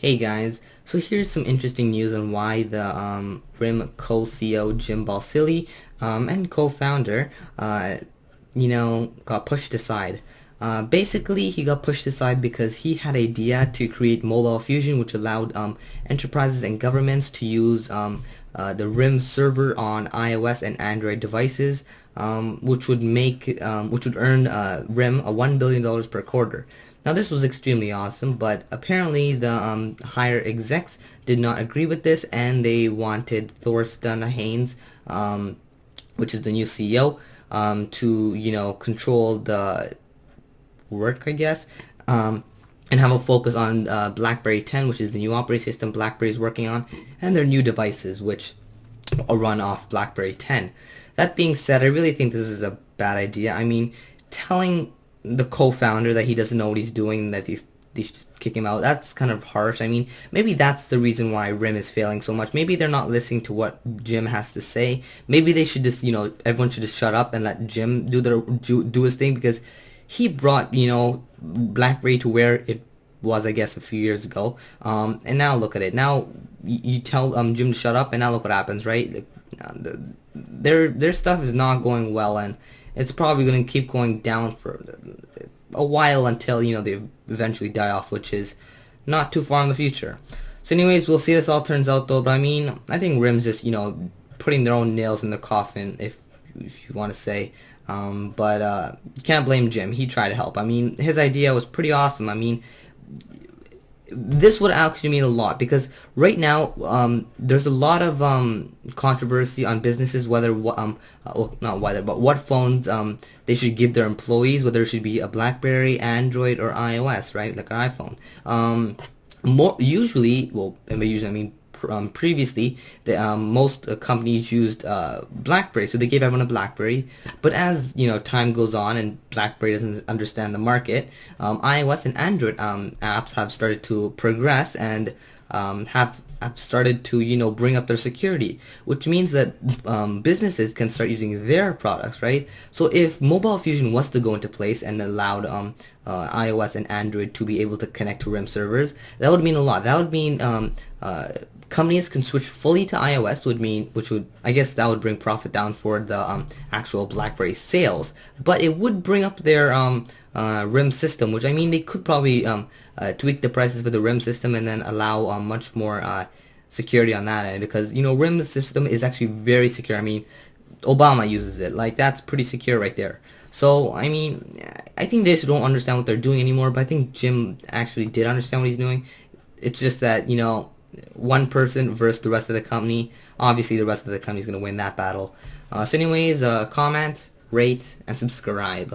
Hey guys, so here's some interesting news on why the RIM co-CEO Jim Balsillie and co-founder, got pushed aside. Basically, he got pushed aside because he had an idea to create mobile fusion, which allowed enterprises and governments to use the RIM server on iOS and Android devices, which would earn RIM a $1 billion per quarter. Now this was extremely awesome, but apparently the higher execs did not agree with this, and they wanted Thorsten Haynes, which is the new CEO, to control the work, I guess, and have a focus on BlackBerry 10, which is the new operating system BlackBerry is working on, and their new devices, which will run off BlackBerry 10. That being said, I really think this is a bad idea. I mean, telling the co-founder that he doesn't know what he's doing, that they should kick him out, that's kind of harsh. I mean, maybe that's the reason why RIM is failing so much. Maybe they're not listening to what Jim has to say. Maybe they should just, everyone should just shut up and let Jim do his thing, because he brought, BlackBerry to where it was, I guess, a few years ago. And now look at it. Now you tell Jim to shut up, and now look what happens, right? Their stuff is not going well, and it's probably going to keep going down for a while until they eventually die off, which is not too far in the future. So, anyways, we'll see how this all turns out, though. But I mean, I think RIM's just putting their own nails in the coffin, if you want to say. But you can't blame Jim. He tried to help. I mean, his idea was pretty awesome. I mean, this would actually mean a lot, because right now there's a lot of controversy on businesses whether not whether, but what phones they should give their employees, whether it should be a BlackBerry, Android, or iOS, right, like an iPhone. More usually, I mean previously, most companies used BlackBerry, so they gave everyone a BlackBerry. But as time goes on and BlackBerry doesn't understand the market, iOS and Android apps have started to progress and have started to bring up their security, which means that businesses can start using their products, right? So if mobile fusion was to go into place and allowed iOS and Android to be able to connect to RIM servers, that would mean a lot. That would mean companies can switch fully to iOS, which would, I guess, that would bring profit down for the actual BlackBerry sales, but it would bring up their RIM system, which, I mean, they could probably tweak the prices for the RIM system and then allow much more security on that end, because RIM system is actually very secure. I mean, Obama uses it. Like, that's pretty secure right there. So, I mean, I think they just don't understand what they're doing anymore, but I think Jim actually did understand what he's doing. It's just that, one person versus the rest of the company. Obviously, the rest of the company is going to win that battle. So anyways, comment, rate, and subscribe.